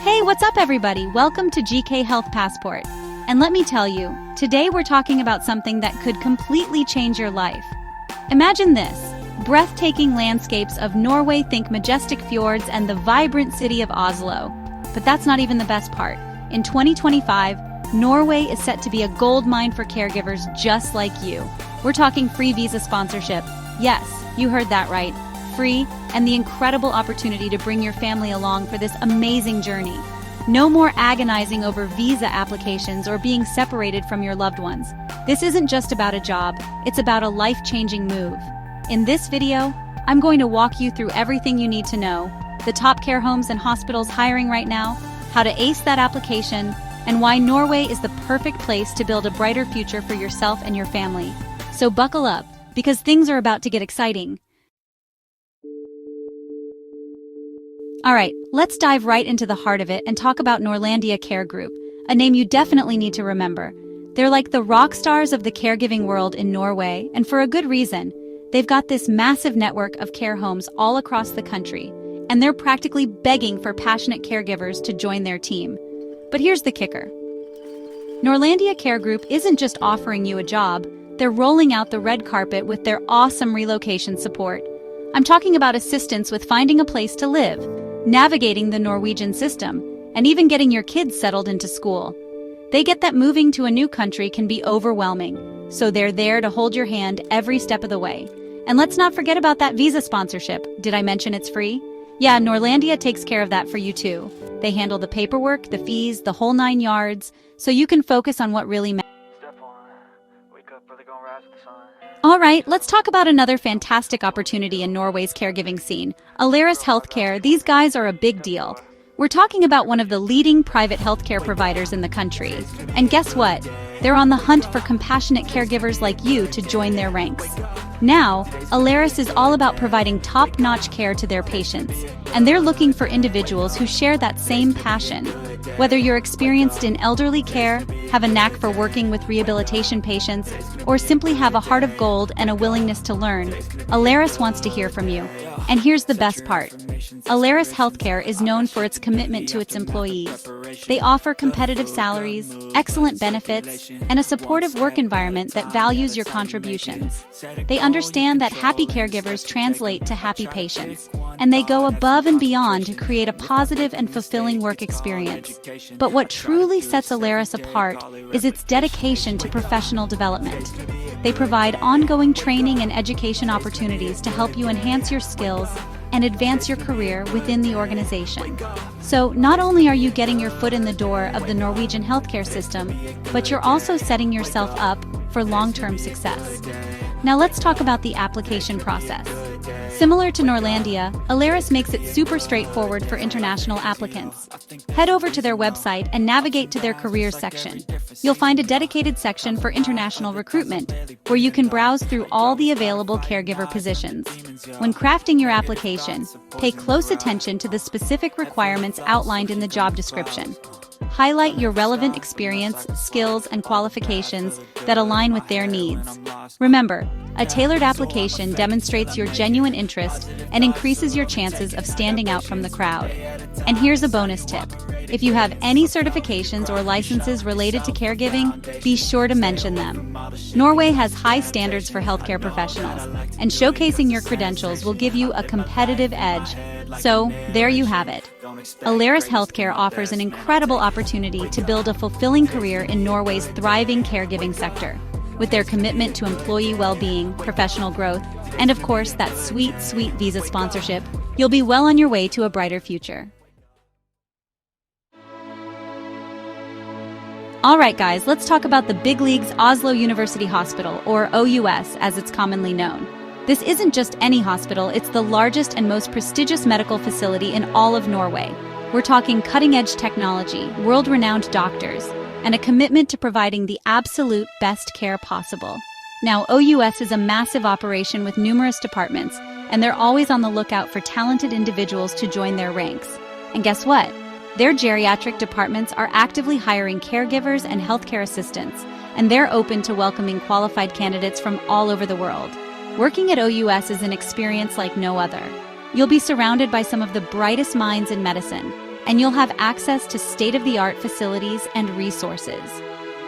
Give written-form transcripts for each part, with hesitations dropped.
Hey, what's up everybody? Welcome to GK Health Passport. And let me tell you, today we're talking about something that could completely change your life. Imagine this, breathtaking landscapes of Norway, think majestic fjords and the vibrant city of Oslo. But that's not even the best part. In 2025, Norway is set to be a gold mine for caregivers just like you. We're talking free visa sponsorship. Yes, you heard that right. Free, and the incredible opportunity to bring your family along for this amazing journey. No more agonizing over visa applications or being separated from your loved ones. This isn't just about a job, it's about a life-changing move. In this video, I'm going to walk you through everything you need to know, the top care homes and hospitals hiring right now, how to ace that application, and why Norway is the perfect place to build a brighter future for yourself and your family. So buckle up, because things are about to get exciting. Alright, let's dive right into the heart of it and talk about Norlandia Care Group, a name you definitely need to remember. They're like the rock stars of the caregiving world in Norway, and for a good reason. They've got this massive network of care homes all across the country, and they're practically begging for passionate caregivers to join their team. But here's the kicker. Norlandia Care Group isn't just offering you a job, they're rolling out the red carpet with their awesome relocation support. I'm talking about assistance with finding a place to live, navigating the Norwegian system, and even getting your kids settled into school. They get that moving to a new country can be overwhelming, so they're there to hold your hand every step of the way. And let's not forget about that visa sponsorship. Did I mention it's free? Yeah, Norlandia takes care of that for you too. They handle the paperwork, the fees, the whole 9 yards, so you can focus on what really matters. Alright, let's talk about another fantastic opportunity in Norway's caregiving scene. Aleris Healthcare, these guys are a big deal. We're talking about one of the leading private healthcare providers in the country. And guess what? They're on the hunt for compassionate caregivers like you to join their ranks. Now, Aleris is all about providing top-notch care to their patients, and they're looking for individuals who share that same passion. Whether you're experienced in elderly care, have a knack for working with rehabilitation patients, or simply have a heart of gold and a willingness to learn, Aleris wants to hear from you. And here's the best part. Aleris Healthcare is known for its commitment to its employees. They offer competitive salaries, excellent benefits, and a supportive work environment that values your contributions. They understand that happy caregivers translate to happy patients, and they go above and beyond to create a positive and fulfilling work experience. But what truly sets Aleris apart is its dedication to professional development. They provide ongoing training and education opportunities to help you enhance your skills and advance your career within the organization. So not only are you getting your foot in the door of the Norwegian healthcare system, but you're also setting yourself up for long-term success. Now let's talk about the application process. Similar to Norlandia, Aleris makes it super straightforward for international applicants. Head over to their website and navigate to their careers section. You'll find a dedicated section for international recruitment, where you can browse through all the available caregiver positions. When crafting your application, pay close attention to the specific requirements outlined in the job description. Highlight your relevant experience, skills, and qualifications that align with their needs. Remember, a tailored application demonstrates your genuine interest and increases your chances of standing out from the crowd. And here's a bonus tip. If you have any certifications or licenses related to caregiving, be sure to mention them. Norway has high standards for healthcare professionals, and showcasing your credentials will give you a competitive edge. So, there you have it. Aleris Healthcare offers an incredible opportunity to build a fulfilling career in Norway's thriving caregiving sector. With their commitment to employee well-being, professional growth, and of course that sweet visa sponsorship, you'll be well on your way to a brighter future. Alright guys, let's talk about the big leagues Oslo University Hospital, or OUS as it's commonly known. This isn't just any hospital, it's the largest and most prestigious medical facility in all of Norway. We're talking cutting-edge technology, world-renowned doctors, and a commitment to providing the absolute best care possible. Now, OUS is a massive operation with numerous departments, and they're always on the lookout for talented individuals to join their ranks. And guess what? Their geriatric departments are actively hiring caregivers and healthcare assistants, and they're open to welcoming qualified candidates from all over the world. Working at OUS is an experience like no other. You'll be surrounded by some of the brightest minds in medicine, and you'll have access to state-of-the-art facilities and resources.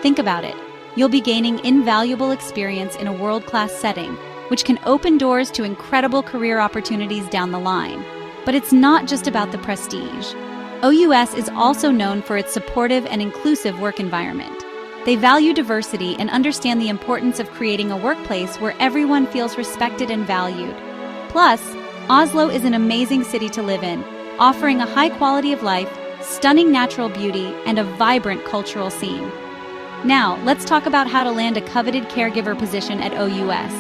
Think about it. You'll be gaining invaluable experience in a world-class setting, which can open doors to incredible career opportunities down the line. But it's not just about the prestige. OUS is also known for its supportive and inclusive work environment. They value diversity and understand the importance of creating a workplace where everyone feels respected and valued. Plus, Oslo is an amazing city to live in, offering a high quality of life, stunning natural beauty, and a vibrant cultural scene. Now, let's talk about how to land a coveted caregiver position at OUS.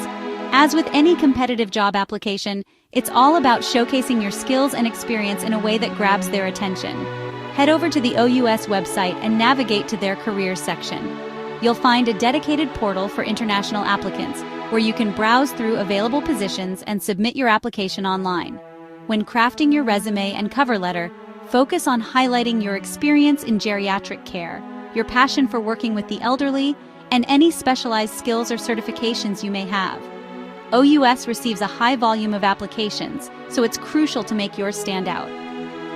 As with any competitive job application, it's all about showcasing your skills and experience in a way that grabs their attention. Head over to the OUS website and navigate to their careers section. You'll find a dedicated portal for international applicants where you can browse through available positions and submit your application online. When crafting your resume and cover letter, focus on highlighting your experience in geriatric care, your passion for working with the elderly, and any specialized skills or certifications you may have. OUS receives a high volume of applications, so it's crucial to make yours stand out.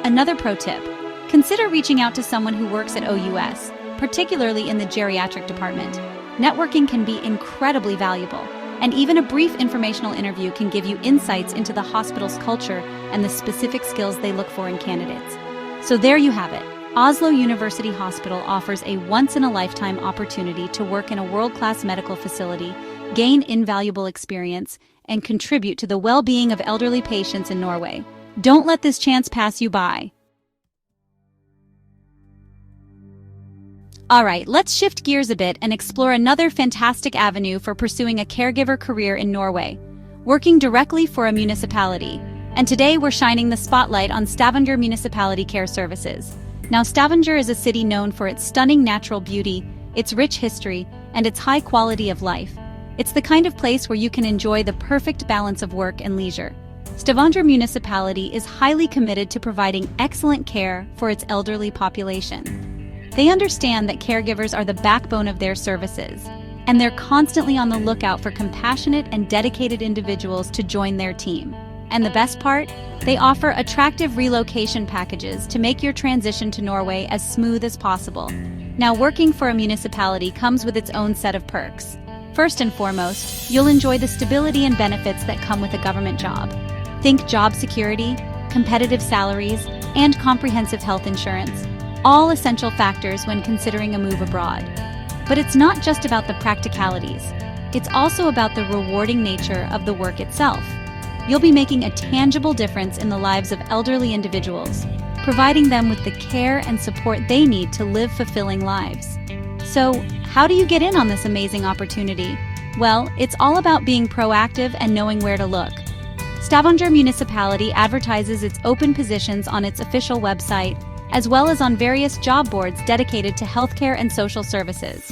Another pro tip: consider reaching out to someone who works at OUS, particularly in the geriatric department. Networking can be incredibly valuable, and even a brief informational interview can give you insights into the hospital's culture and the specific skills they look for in candidates. So there you have it. Oslo University Hospital offers a once-in-a-lifetime opportunity to work in a world-class medical facility, gain invaluable experience, and contribute to the well-being of elderly patients in Norway. Don't let this chance pass you by. All right, let's shift gears a bit and explore another fantastic avenue for pursuing a caregiver career in Norway, working directly for a municipality. And today we're shining the spotlight on Stavanger Municipality Care Services. Now, Stavanger is a city known for its stunning natural beauty, its rich history, and its high quality of life. It's the kind of place where you can enjoy the perfect balance of work and leisure. Stavanger Municipality is highly committed to providing excellent care for its elderly population. They understand that caregivers are the backbone of their services, and they're constantly on the lookout for compassionate and dedicated individuals to join their team. And the best part? They offer attractive relocation packages to make your transition to Norway as smooth as possible. Now, working for a municipality comes with its own set of perks. First and foremost, you'll enjoy the stability and benefits that come with a government job. Think job security, competitive salaries, and comprehensive health insurance, all essential factors when considering a move abroad. But it's not just about the practicalities. It's also about the rewarding nature of the work itself. You'll be making a tangible difference in the lives of elderly individuals, providing them with the care and support they need to live fulfilling lives. So, how do you get in on this amazing opportunity? Well, it's all about being proactive and knowing where to look. Stavanger Municipality advertises its open positions on its official website, as well as on various job boards dedicated to healthcare and social services.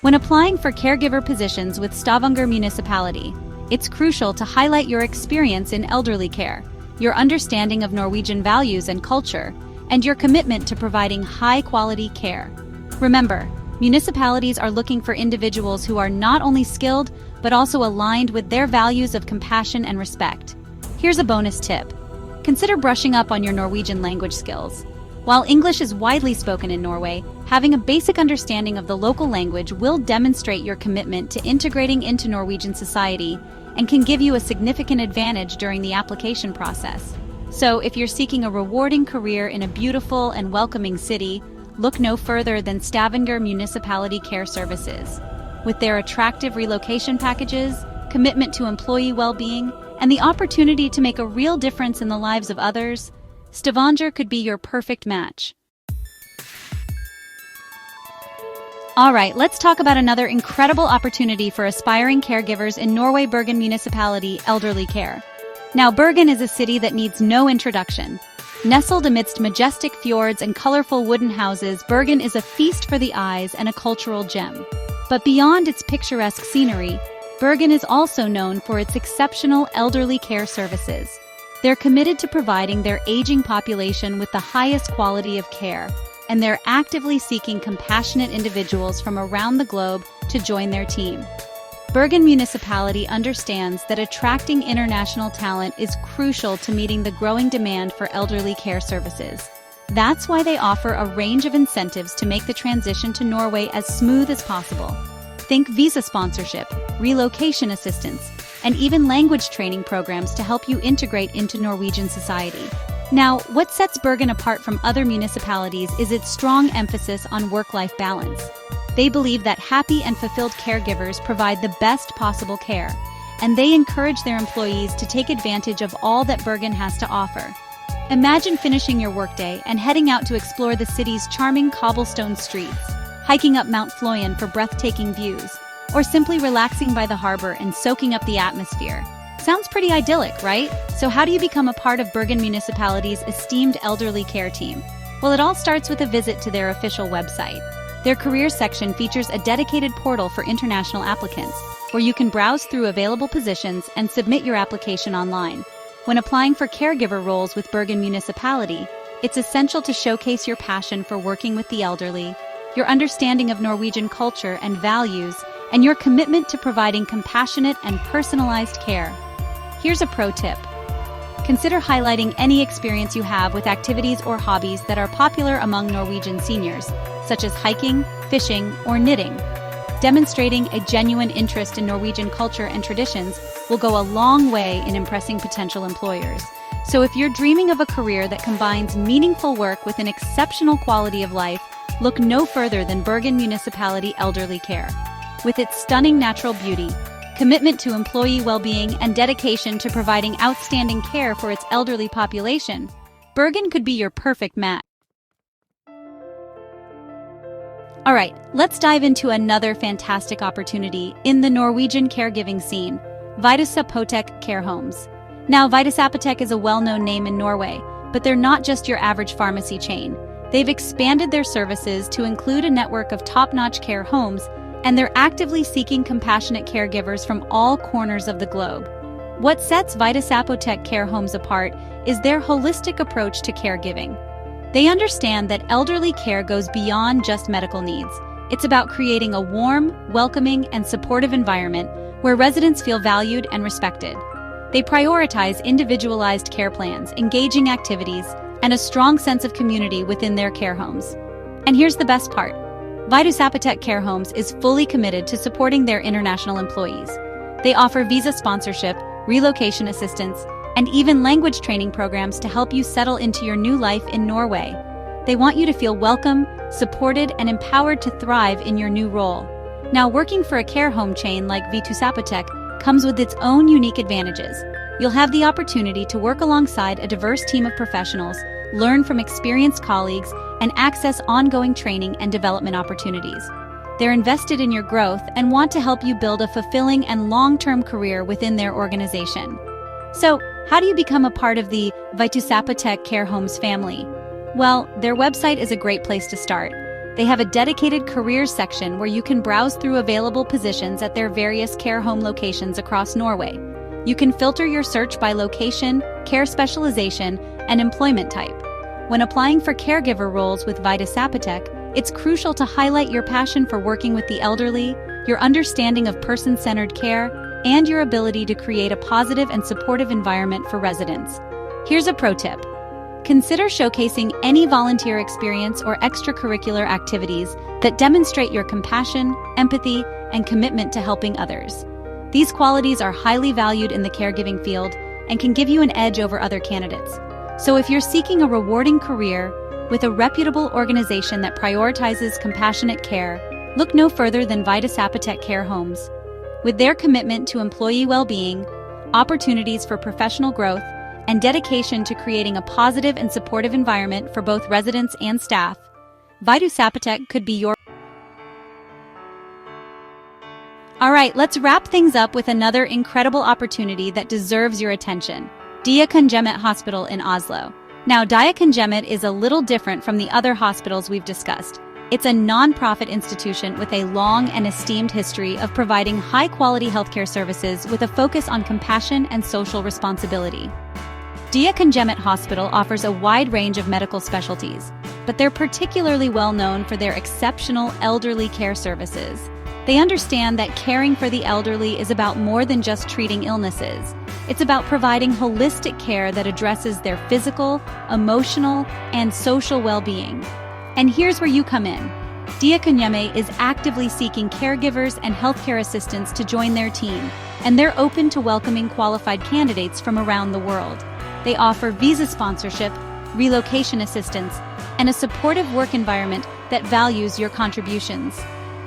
When applying for caregiver positions with Stavanger Municipality, it's crucial to highlight your experience in elderly care, your understanding of Norwegian values and culture, and your commitment to providing high-quality care. Remember, municipalities are looking for individuals who are not only skilled, but also aligned with their values of compassion and respect. Here's a bonus tip. Consider brushing up on your Norwegian language skills. While English is widely spoken in Norway, having a basic understanding of the local language will demonstrate your commitment to integrating into Norwegian society and can give you a significant advantage during the application process. So, if you're seeking a rewarding career in a beautiful and welcoming city, look no further than Stavanger Municipality Care Services. With their attractive relocation packages, commitment to employee well-being, and the opportunity to make a real difference in the lives of others, Stavanger could be your perfect match. All right, let's talk about another incredible opportunity for aspiring caregivers in Norway. Bergen Municipality Elderly Care. Now, Bergen is a city that needs no introduction. Nestled amidst majestic fjords and colorful wooden houses, Bergen is a feast for the eyes and a cultural gem. But beyond its picturesque scenery, Bergen is also known for its exceptional elderly care services. They're committed to providing their aging population with the highest quality of care, and they're actively seeking compassionate individuals from around the globe to join their team. Bergen Municipality understands that attracting international talent is crucial to meeting the growing demand for elderly care services. That's why they offer a range of incentives to make the transition to Norway as smooth as possible. Think visa sponsorship, relocation assistance, and even language training programs to help you integrate into Norwegian society. Now, what sets Bergen apart from other municipalities is its strong emphasis on work-life balance. They believe that happy and fulfilled caregivers provide the best possible care, and they encourage their employees to take advantage of all that Bergen has to offer. Imagine finishing your workday and heading out to explore the city's charming cobblestone streets, hiking up Mount Fløyen for breathtaking views, or simply relaxing by the harbor and soaking up the atmosphere. Sounds pretty idyllic, right? So how do you become a part of Bergen Municipality's esteemed elderly care team? Well, it all starts with a visit to their official website. Their careers section features a dedicated portal for international applicants, where you can browse through available positions and submit your application online. When applying for caregiver roles with Bergen Municipality, it's essential to showcase your passion for working with the elderly, your understanding of Norwegian culture and values, and your commitment to providing compassionate and personalized care. Here's a pro tip. Consider highlighting any experience you have with activities or hobbies that are popular among Norwegian seniors, such as hiking, fishing, or knitting. Demonstrating a genuine interest in Norwegian culture and traditions will go a long way in impressing potential employers. So if you're dreaming of a career that combines meaningful work with an exceptional quality of life, look no further than Bergen Municipality Elderly Care. With its stunning natural beauty, commitment to employee well-being, and dedication to providing outstanding care for its elderly population, Bergen could be your perfect match. All right, let's dive into another fantastic opportunity in the Norwegian caregiving scene, Vitus-Apotek Care Homes. Now, Vitus-Apotek is a well-known name in Norway, but they're not just your average pharmacy chain. They've expanded their services to include a network of top-notch care homes, and they're actively seeking compassionate caregivers from all corners of the globe. What sets Vitus-Apotek Care Homes apart is their holistic approach to caregiving. They understand that elderly care goes beyond just medical needs. It's about creating a warm, welcoming, and supportive environment where residents feel valued and respected. They prioritize individualized care plans, engaging activities, and a strong sense of community within their care homes. And here's the best part. Vitus-Apotek Care Homes is fully committed to supporting their international employees. They offer visa sponsorship, relocation assistance, and even language training programs to help you settle into your new life in Norway. They want you to feel welcome, supported, and empowered to thrive in your new role. Now, working for a care home chain like Vitus-Apotek comes with its own unique advantages. You'll have the opportunity to work alongside a diverse team of professionals, learn from experienced colleagues, and access ongoing training and development opportunities. They're invested in your growth and want to help you build a fulfilling and long-term career within their organization. So, how do you become a part of the Vitus-Apotek Care Homes family? Well, their website is a great place to start. They have a dedicated careers section where you can browse through available positions at their various care home locations across Norway. You can filter your search by location, care specialization, and employment type. When applying for caregiver roles with Vitus-Apotek, it's crucial to highlight your passion for working with the elderly, your understanding of person-centered care, and your ability to create a positive and supportive environment for residents. Here's a pro tip. Consider showcasing any volunteer experience or extracurricular activities that demonstrate your compassion, empathy, and commitment to helping others. These qualities are highly valued in the caregiving field and can give you an edge over other candidates. So if you're seeking a rewarding career with a reputable organization that prioritizes compassionate care, look no further than Vitus-Apotek Care Homes. With their commitment to employee well-being, opportunities for professional growth, and dedication to creating a positive and supportive environment for both residents and staff, Vitus-Apotek could be your... All right, let's wrap things up with another incredible opportunity that deserves your attention. Diakonale Hospital in Oslo. Now, Diakonale is a little different from the other hospitals we've discussed. It's a non-profit institution with a long and esteemed history of providing high-quality healthcare services with a focus on compassion and social responsibility. Diakonale Hospital offers a wide range of medical specialties, but they're particularly well known for their exceptional elderly care services. They understand that caring for the elderly is about more than just treating illnesses. It's about providing holistic care that addresses their physical, emotional, and social well-being. And here's where you come in. Diakonale is actively seeking caregivers and healthcare assistants to join their team, and they're open to welcoming qualified candidates from around the world. They offer visa sponsorship, relocation assistance, and a supportive work environment that values your contributions.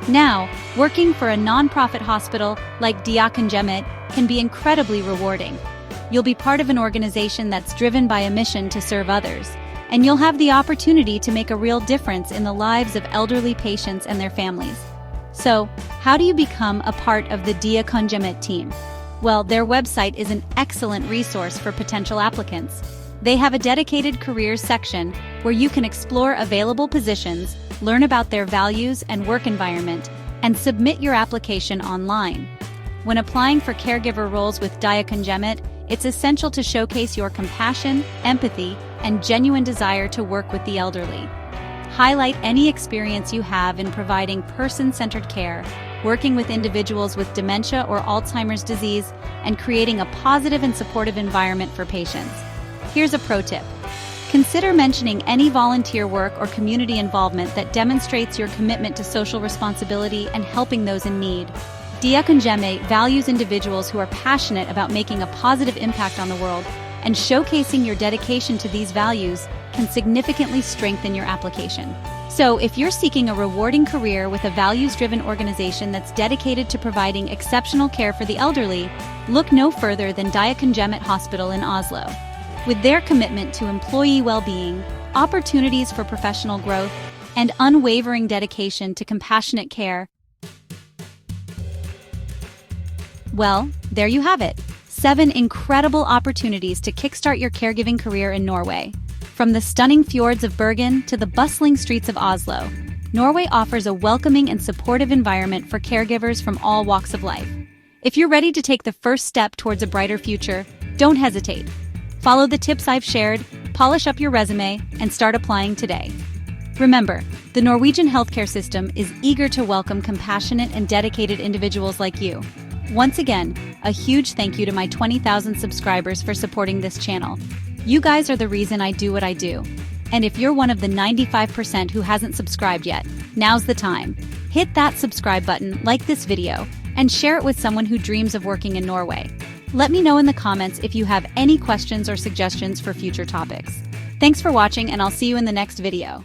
Now, working for a nonprofit hospital like Sykehjemsetaten can be incredibly rewarding. You'll be part of an organization that's driven by a mission to serve others, and you'll have the opportunity to make a real difference in the lives of elderly patients and their families. So, how do you become a part of the Sykehjemsetaten team? Well, their website is an excellent resource for potential applicants. They have a dedicated careers section where you can explore available positions, learn about their values and work environment, and submit your application online. When applying for caregiver roles with Sykehjemsetaten, it's essential to showcase your compassion, empathy, and genuine desire to work with the elderly. Highlight any experience you have in providing person-centered care, working with individuals with dementia or Alzheimer's disease, and creating a positive and supportive environment for patients. Here's a pro tip. Consider mentioning any volunteer work or community involvement that demonstrates your commitment to social responsibility and helping those in need. Sykehjemsetaten values individuals who are passionate about making a positive impact on the world, and showcasing your dedication to these values can significantly strengthen your application. So, if you're seeking a rewarding career with a values-driven organization that's dedicated to providing exceptional care for the elderly, look no further than Sykehjemsetaten Hospital in Oslo. With their commitment to employee well-being, opportunities for professional growth, and unwavering dedication to compassionate care, well, there you have it. 7 incredible opportunities to kickstart your caregiving career in Norway. From the stunning fjords of Bergen to the bustling streets of Oslo, Norway offers a welcoming and supportive environment for caregivers from all walks of life. If you're ready to take the first step towards a brighter future, don't hesitate. Follow the tips I've shared, polish up your resume, and start applying today. Remember, the Norwegian healthcare system is eager to welcome compassionate and dedicated individuals like you. Once again, a huge thank you to my 20,000 subscribers for supporting this channel. You guys are the reason I do what I do. And if you're one of the 95% who hasn't subscribed yet, now's the time. Hit that subscribe button, like this video, and share it with someone who dreams of working in Norway. Let me know in the comments if you have any questions or suggestions for future topics. Thanks for watching, and I'll see you in the next video.